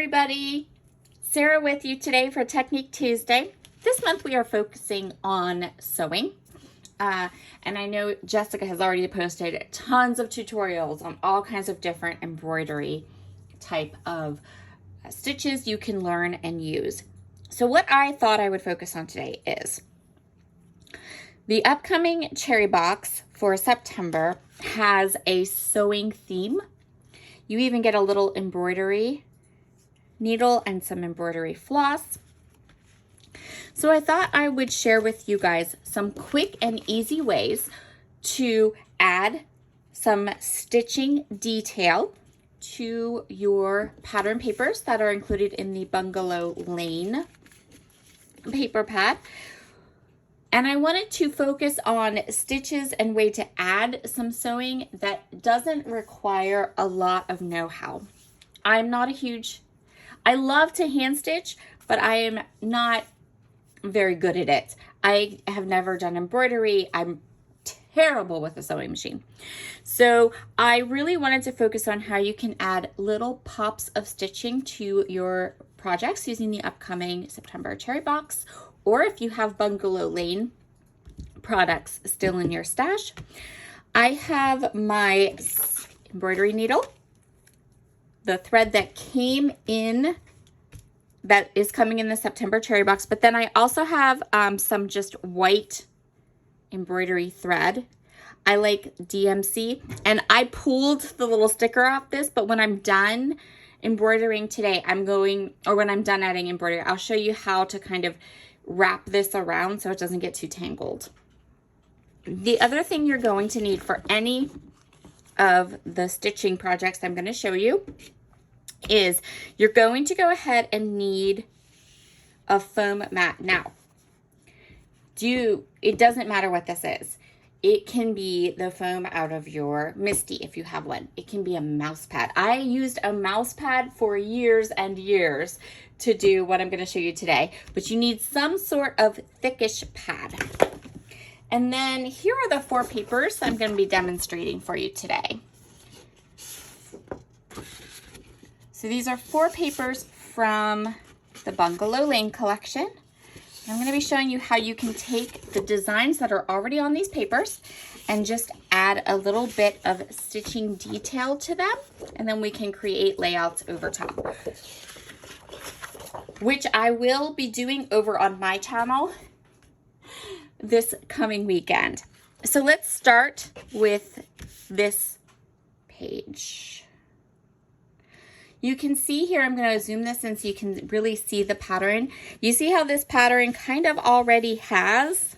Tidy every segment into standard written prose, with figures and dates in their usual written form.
everybody, Sarah with you today for Technique Tuesday. This month we are focusing on sewing. And I know Jessica has already posted tons of tutorials on all kinds of different embroidery type of stitches you can learn and use. So what I thought I would focus on today is the upcoming cherry box for September has a sewing theme. You even get a little embroidery needle and some embroidery floss. So I thought I would share with you guys some quick and easy ways to add some stitching detail to your pattern papers that are included in the Bungalow Lane paper pad. And I wanted to focus on stitches and way to add some sewing that doesn't require a lot of know-how. I love to hand stitch, but I am not very good at it. I have never done embroidery. I'm terrible with a sewing machine. So I really wanted to focus on how you can add little pops of stitching to your projects using the upcoming September cherry box, or if you have Bungalow Lane products still in your stash. I have my embroidery needle, the thread that came in, that is coming in the September cherry box, but then I also have some just white embroidery thread. I like DMC, and I pulled the little sticker off this, but when I'm done embroidering today, when I'm done adding embroidery, I'll show you how to kind of wrap this around so it doesn't get too tangled. The other thing you're going to need for any of the stitching projects I'm going to show you is you're going to go ahead and need a foam mat. Now, it doesn't matter what this is. It can be the foam out of your Misty if you have one. It can be a mouse pad. I used a mouse pad for years and years to do what I'm going to show you today, but you need some sort of thickish pad. And then here are the 4 papers I'm going to be demonstrating for you today. So these are 4 papers from the Bungalow Lane collection. I'm going to be showing you how you can take the designs that are already on these papers and just add a little bit of stitching detail to them, and then we can create layouts over top, which I will be doing over on my channel this coming weekend. So let's start with this page. You can see here, I'm going to zoom this in so you can really see the pattern. You see how this pattern kind of already has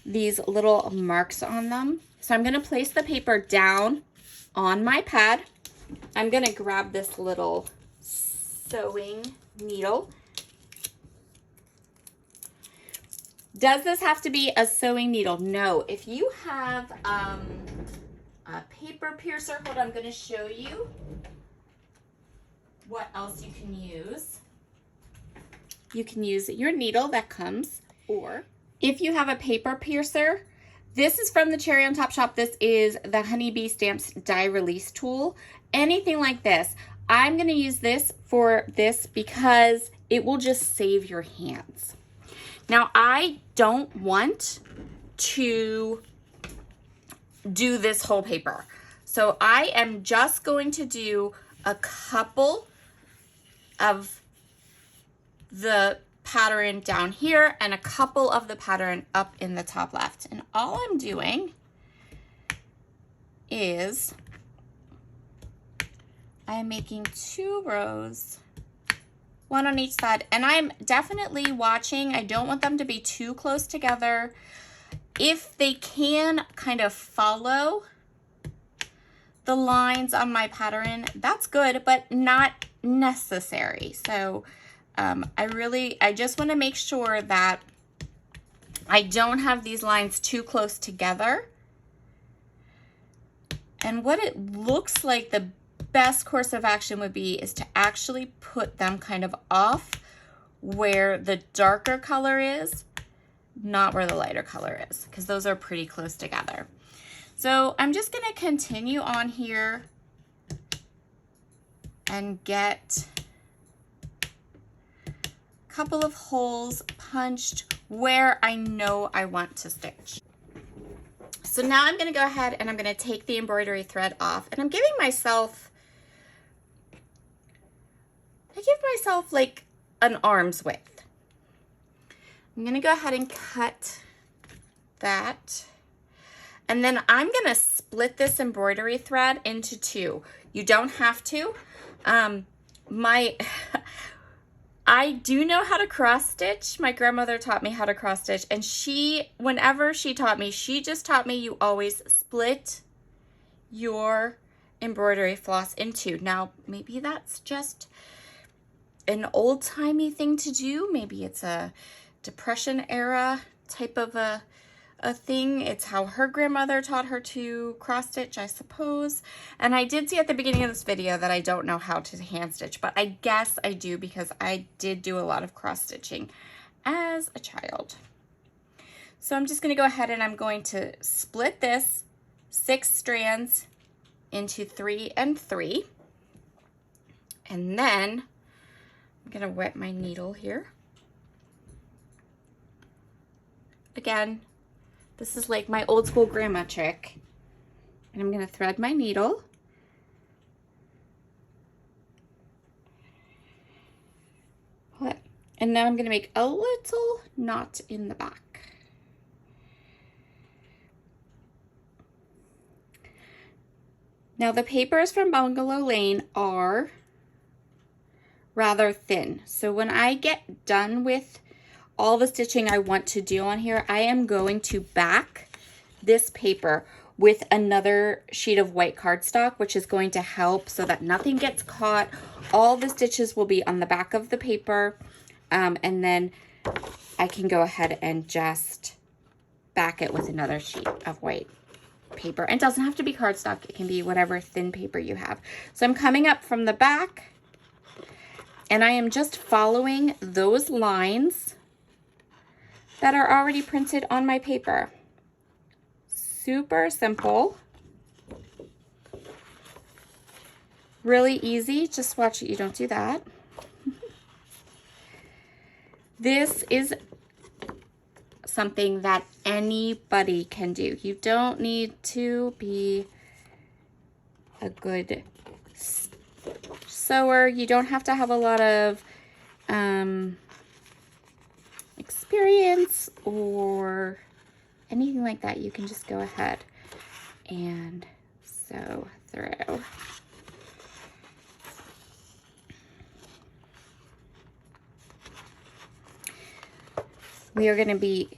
these little marks on them. So I'm going to place the paper down on my pad. I'm going to grab this little sewing needle. Does this have to be a sewing needle? No. If you have a paper piercer, hold on, I'm going to show you what else you can use. You can use your needle that comes, or if you have a paper piercer, this is from the Cherry on Top shop. This is the Honeybee Stamps die release tool. Anything like this. I'm going to use this for this because it will just save your hands. Now, I don't want to do this whole paper, so I am just going to do a couple of the pattern down here and a couple of the pattern up in the top left. And all I'm doing is I'm making 2 rows, 1 on each side, and I'm definitely watching. I don't want them to be too close together. If they can kind of follow the lines on my pattern, that's good, but not necessary. So I just want to make sure that I don't have these lines too close together. And what it looks like the best course of action would be is to actually put them kind of off where the darker color is, not where the lighter color is, because those are pretty close together. So I'm just going to continue on here and get a couple of holes punched where I know I want to stitch. So now I'm going to go ahead and I'm going to take the embroidery thread off, and I'm giving myself, like an arm's width. I'm going to go ahead and cut that. And then I'm going to split this embroidery thread into two. You don't have to. I do know how to cross stitch. My grandmother taught me how to cross stitch, and whenever she taught me, she just taught me you always split your embroidery floss in two. Now, maybe that's just an old-timey thing to do. Maybe it's a Depression era type of a thing. It's how her grandmother taught her to cross stitch, I suppose. And I did see at the beginning of this video that I don't know how to hand stitch, but I guess I do because I did do a lot of cross stitching as a child. So I'm just going to go ahead and I'm going to split this 6 strands into 3 and 3. And then I'm going to wet my needle here. Again, this is like my old school grandma trick. And I'm going to thread my needle. Pull it. And now I'm going to make a little knot in the back. Now the papers from Bungalow Lane are rather thin. So when I get done with all the stitching I want to do on here, I am going to back this paper with another sheet of white cardstock, which is going to help so that nothing gets caught. All the stitches will be on the back of the paper, and then I can go ahead and just back it with another sheet of white paper. It doesn't have to be cardstock. It can be whatever thin paper you have. So I'm coming up from the back, and I am just following those lines that are already printed on my paper. Super simple. Really easy. Just watch it. You don't do that. This is something that anybody can do. You don't need to be a good sewer. You don't have to have a lot of experience or anything like that. You can just go ahead and sew through. We are going to be,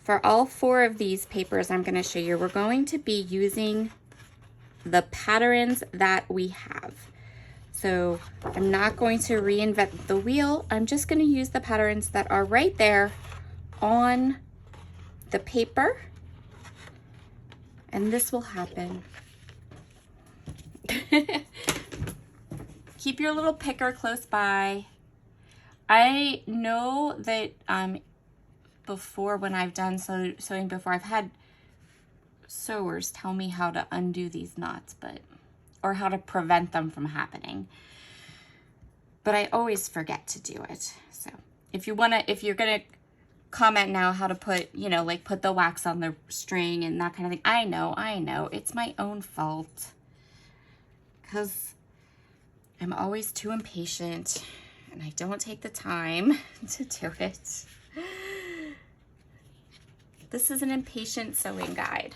for all 4 of these papers I'm going to show you, we're going to be using the patterns that we have. So I'm not going to reinvent the wheel. I'm just going to use the patterns that are right there on the paper. And this will happen. Keep your little picker close by. I know that before, when I've done sewing before, I've had sewers tell me how to undo these knots, or how to prevent them from happening. But I always forget to do it. So if you're gonna comment now how to put, like put the wax on the string and that kind of thing, I know, it's my own fault. Because I'm always too impatient and I don't take the time to do it. This is an impatient sewing guide.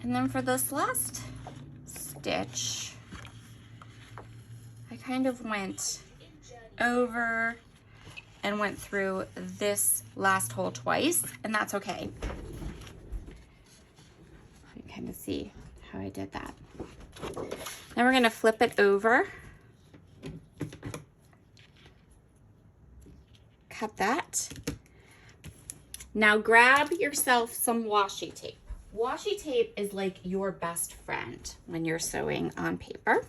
And then for this last stitch, I kind of went over and went through this last hole twice, and that's okay. You can kind of see how I did that. Then we're going to flip it over, cut that. Now grab yourself some washi tape. Washi tape is like your best friend when you're sewing on paper.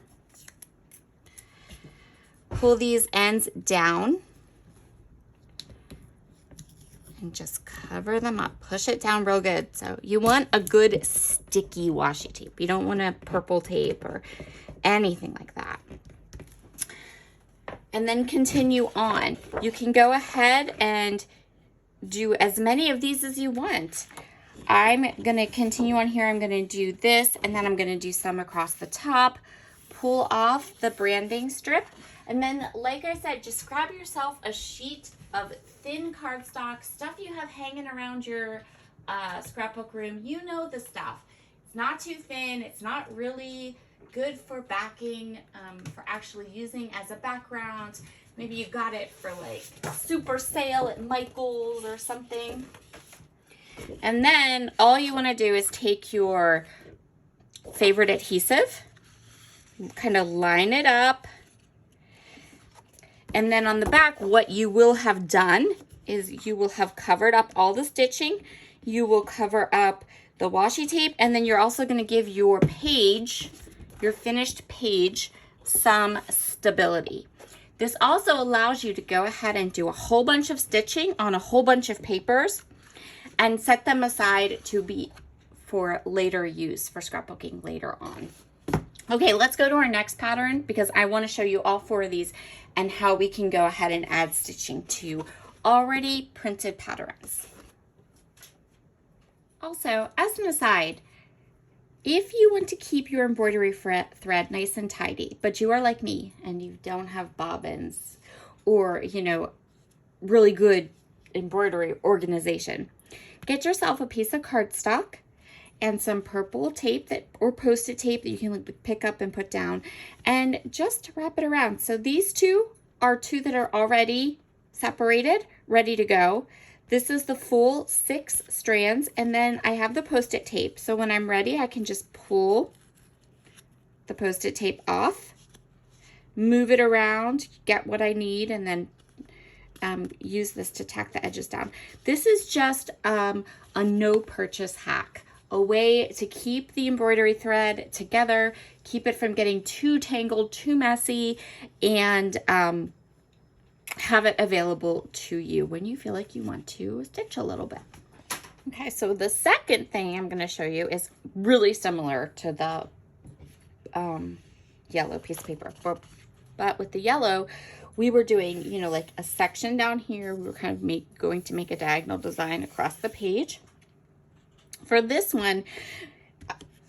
pull these ends down and just cover them up. Push it down real good. So you want a good sticky washi tape. You don't want a purple tape or anything like that. And then continue on. You can go ahead and do as many of these as you want. I'm going to continue on here. I'm going to do this, and then I'm going to do some across the top. Pull off the branding strip. And then, like I said, just grab yourself a sheet of thin cardstock, stuff you have hanging around your scrapbook room. You know the stuff. It's not too thin. It's not really good for backing, for actually using as a background. Maybe you got it for like a super sale at Michael's or something. And then all you want to do is take your favorite adhesive, kind of line it up. And then on the back, what you will have done is you will have covered up all the stitching. You will cover up the washi tape, and then you're also going to give your page, your finished page, some stability. This also allows you to go ahead and do a whole bunch of stitching on a whole bunch of papers and set them aside to be for later use, for scrapbooking later on. Okay, let's go to our next pattern because I want to show you all 4 of these and how we can go ahead and add stitching to already printed patterns. Also, as an aside, if you want to keep your embroidery thread nice and tidy, but you are like me and you don't have bobbins or, you know, really good embroidery organization, get yourself a piece of cardstock and some purple tape or Post-it tape that you can pick up and put down, and just wrap it around. So these two are 2 that are already separated, ready to go. This is the full 6 strands, and then I have the Post-it tape. So when I'm ready, I can just pull the Post-it tape off, move it around, get what I need, and then use this to tack the edges down. This is just a no purchase hack. A way to keep the embroidery thread together, keep it from getting too tangled, too messy, and have it available to you when you feel like you want to stitch a little bit. Okay, so the second thing I'm going to show you is really similar to the yellow piece of paper. But with the yellow, we were doing, you know, like a section down here. We were kind of going to make a diagonal design across the page. For this one,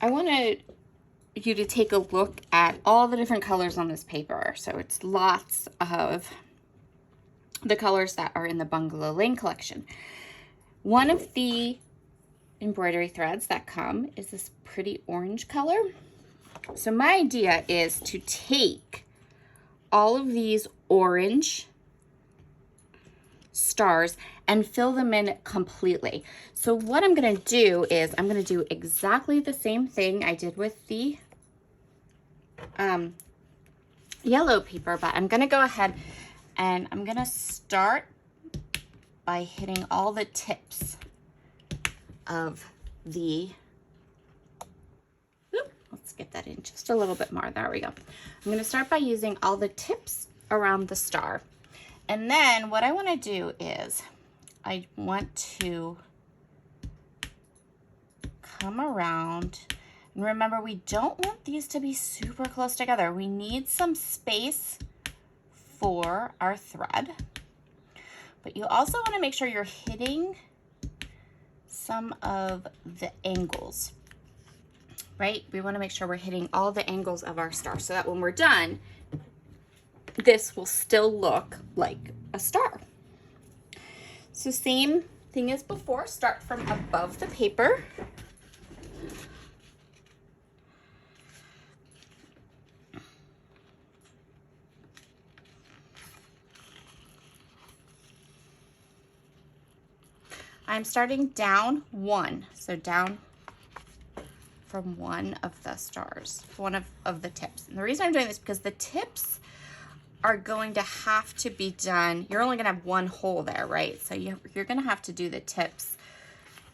I wanted you to take a look at all the different colors on this paper. So it's lots of the colors that are in the Bungalow Lane collection. One of the embroidery threads that come is this pretty orange color. So my idea is to take all of these orange stars and fill them in completely. So what I'm going to do is I'm going to do exactly the same thing I did with the yellow paper, but I'm going to go ahead and I'm going to start by hitting all the tips of the, let's get that in just a little bit more. There we go. I'm going to start by using all the tips around the star. And then what I want to do is I want to come around, and remember, we don't want these to be super close together. We need some space for our thread, but you also want to make sure you're hitting some of the angles, right? We want to make sure we're hitting all the angles of our star so that when we're done, this will still look like a star. So same thing as before, start from above the paper. I'm starting down 1, so down from one of the stars, one of the tips. And the reason I'm doing this is because the tips are going to have to be done. You're only going to have one hole there, right? So you're going to have to do the tips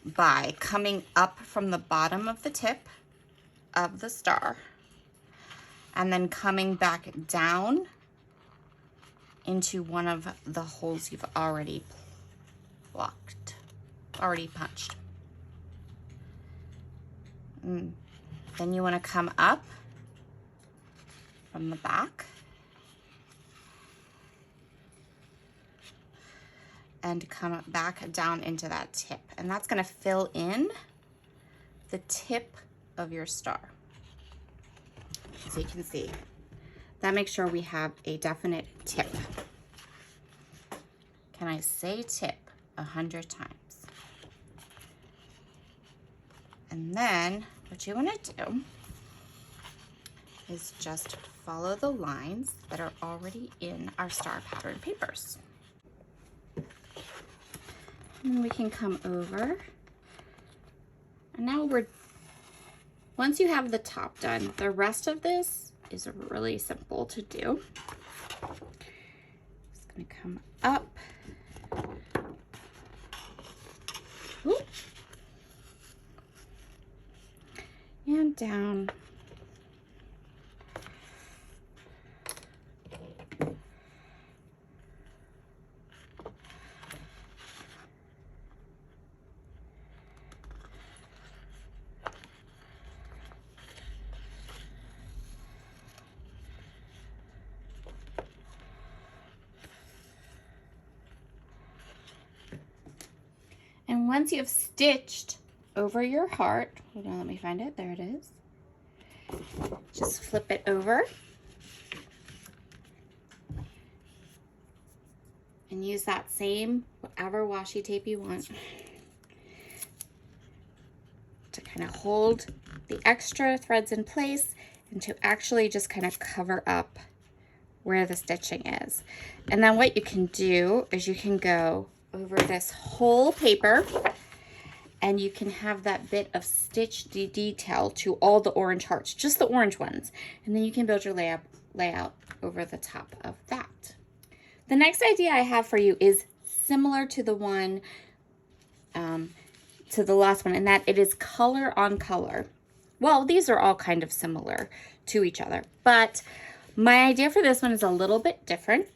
by coming up from the bottom of the tip of the star and then coming back down into one of the holes you've already punched. Then you want to come up from the back and come back down into that tip. And that's going to fill in the tip of your star. So you can see, that makes sure we have a definite tip. Can I say tip 100 times? And then what you want to do is just follow the lines that are already in our star pattern papers. And we can come over. And now once you have the top done, the rest of this is really simple to do. Just gonna come up. Ooh. And down. And once you've stitched over your heart, hold on, let me find it. There it is. Just flip it over and use that same whatever washi tape you want to kind of hold the extra threads in place and to actually just kind of cover up where the stitching is. And then what you can do is you can go over this whole paper and you can have that bit of stitch detail to all the orange hearts, just the orange ones. And then you can build your layout over the top of that. The next idea I have for you is similar to the one, to the last one, in that it is color on color. Well, these are all kind of similar to each other, but my idea for this one is a little bit different.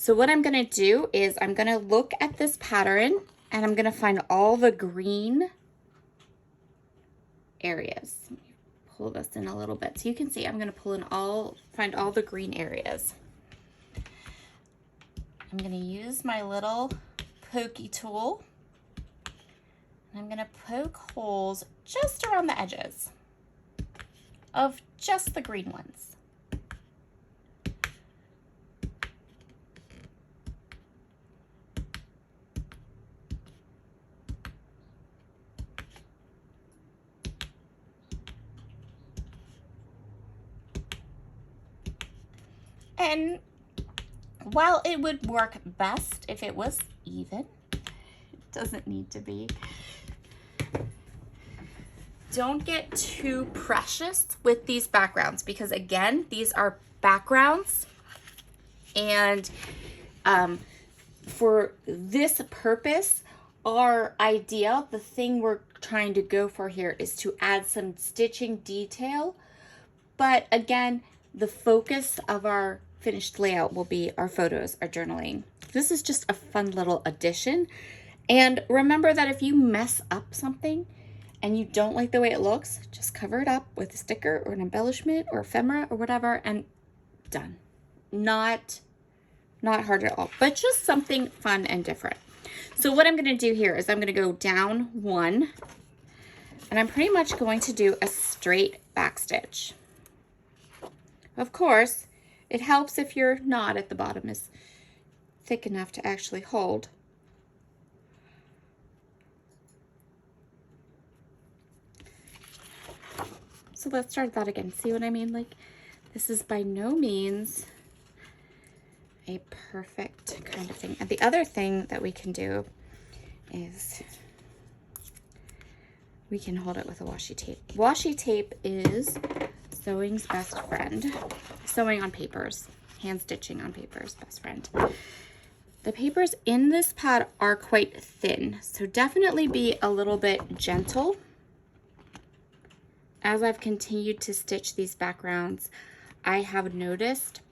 So what I'm gonna do is I'm gonna look at this pattern and I'm gonna find all the green areas. Let me pull this in a little bit so you can see. I'm gonna find all the green areas. I'm gonna use my little pokey tool. And I'm gonna poke holes just around the edges of just the green ones. And while it would work best if it was even, it doesn't need to be. Don't get too precious with these backgrounds because, again, these are backgrounds. And for this purpose, our idea, the thing we're trying to go for here is to add some stitching detail. But again, the focus of our finished layout will be our photos, our journaling. This is just a fun little addition. And remember that if you mess up something and you don't like the way it looks, just cover it up with a sticker or an embellishment or ephemera or whatever and done. Not hard at all, but just something fun and different. So what I'm gonna do here is I'm gonna go down one and I'm pretty much going to do a straight back stitch. Of course, it helps if your knot at the bottom is thick enough to actually hold. So let's start that again. See what I mean? Like, this is by no means a perfect kind of thing. And the other thing that we can do is we can hold it with a washi tape. Washi tape is sewing's best friend. Sewing on papers, hand stitching on papers, best friend. The papers in this pad are quite thin, so definitely be a little bit gentle. As I've continued to stitch these backgrounds, I have noticed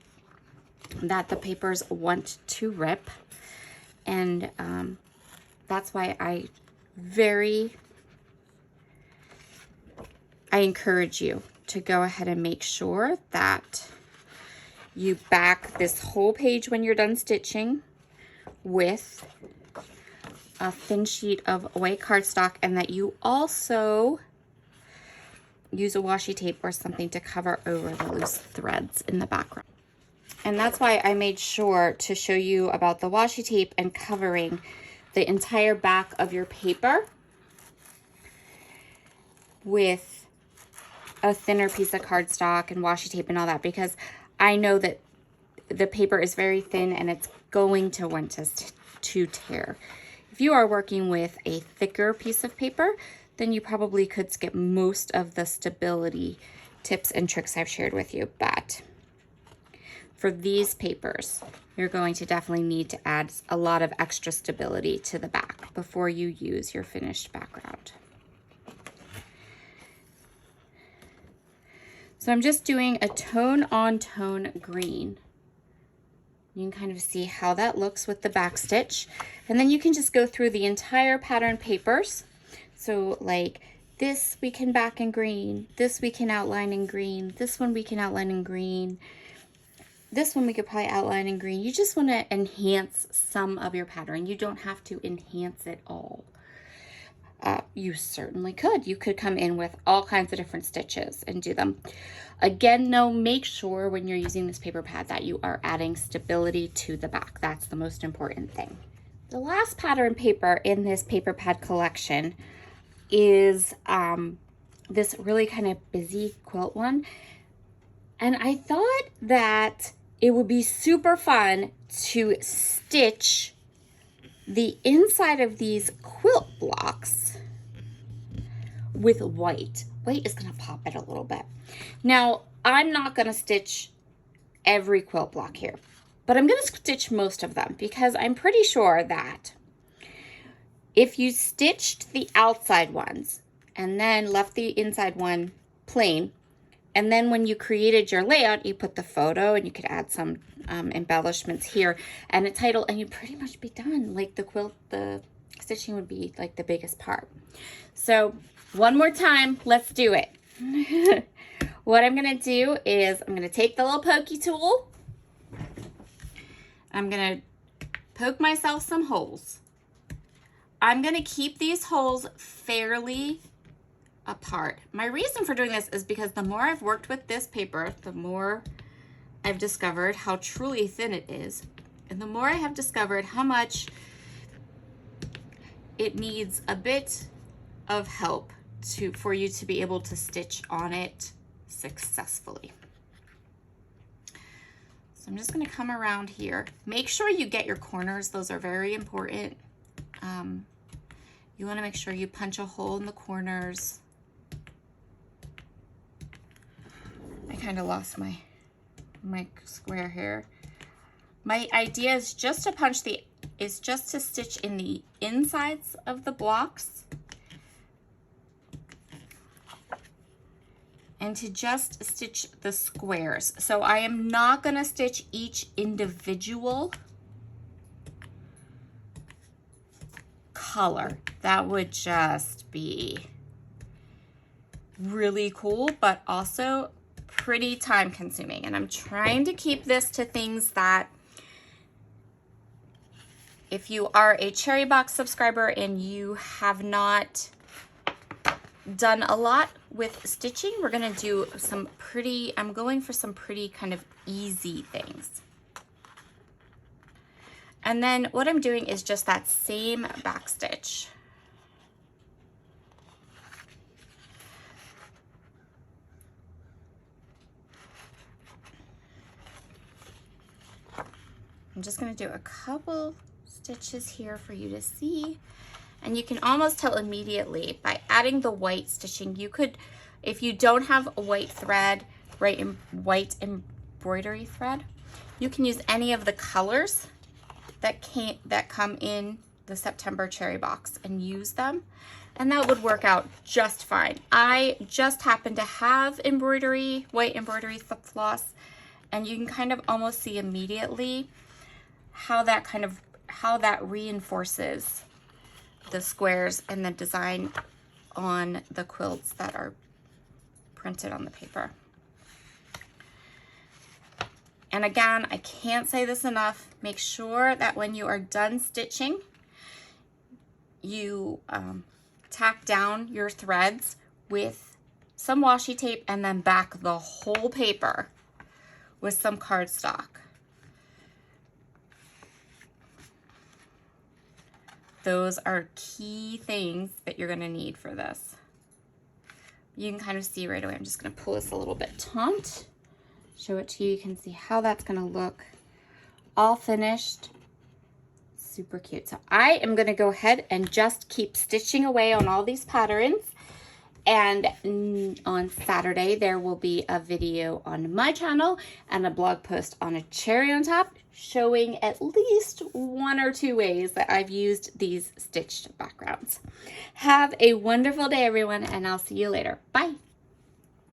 that the papers want to rip. And that's why I encourage you to go ahead and make sure that you back this whole page when you're done stitching with a thin sheet of white cardstock, and that you also use a washi tape or something to cover over the loose threads in the background. And that's why I made sure to show you about the washi tape and covering the entire back of your paper with a thinner piece of cardstock and washi tape and all that, because I know that the paper is very thin and it's going to want to tear. If you are working with a thicker piece of paper, then you probably could skip most of the stability tips and tricks I've shared with you. But for these papers, you're going to definitely need to add a lot of extra stability to the back before you use your finished background. So I'm just doing a tone-on-tone green. You can kind of see how that looks with the back stitch. And then you can just go through the entire pattern papers. So like this we can back in green, this we can outline in green, this one we can outline in green, this one we could probably outline in green. You just want to enhance some of your pattern. You don't have to enhance it all. You certainly could. You could come in with all kinds of different stitches and do them. Again, though, make sure when you're using this paper pad that you are adding stability to the back. That's the most important thing. The last pattern paper in this paper pad collection is this really kind of busy quilt one. And I thought that it would be super fun to stitch the inside of these quilt blocks with white. White is going to pop it a little bit. Now, I'm not going to stitch every quilt block here, but I'm going to stitch most of them, because I'm pretty sure that if you stitched the outside ones and then left the inside one plain, and then when you created your layout, you put the photo and you could add some embellishments here and a title, and you'd pretty much be done. Like the stitching would be like the biggest part. So one more time, let's do it. What I'm gonna do is I'm gonna take the little pokey tool. I'm gonna poke myself some holes. I'm gonna keep these holes fairly apart. My reason for doing this is because the more I've worked with this paper, the more I've discovered how truly thin it is, and the more I have discovered how much it needs a bit of help for you to be able to stitch on it successfully. So I'm just going to come around here. Make sure you get your corners. Those are very important. You want to make sure you punch a hole in the corners. I kind of lost my square here. My idea is just to stitch in the insides of the blocks and to just stitch the squares. So I am not going to stitch each individual color. That would just be really cool, but also pretty time consuming. And I'm trying to keep this to things that, if you are a Cherry Box subscriber and you have not done a lot with stitching, we're gonna do I'm going for some pretty kind of easy things. And then what I'm doing is just that same back stitch. I'm just gonna do a couple stitches here for you to see. And you can almost tell immediately by adding the white stitching. You could, if you don't have a white thread, white embroidery thread, you can use any of the colors that come in the September Cherry Box and use them, and that would work out just fine. I just happen to have white embroidery floss, And you can kind of almost see immediately how that reinforces the squares and the design on the quilts that are printed on the paper. And again, I can't say this enough, make sure that when you are done stitching, you tack down your threads with some washi tape and then back the whole paper with some cardstock. Those are key things that you're gonna need for this. You can kind of see right away. I'm just gonna pull this a little bit taut, show it to you. You can see how that's gonna look all finished. Super cute. So I am gonna go ahead and just keep stitching away on all these patterns. And on Saturday, there will be a video on my channel and a blog post on a cherry on top showing at least 1 or 2 ways that I've used these stitched backgrounds. Have a wonderful day, everyone, and I'll see you later. Bye.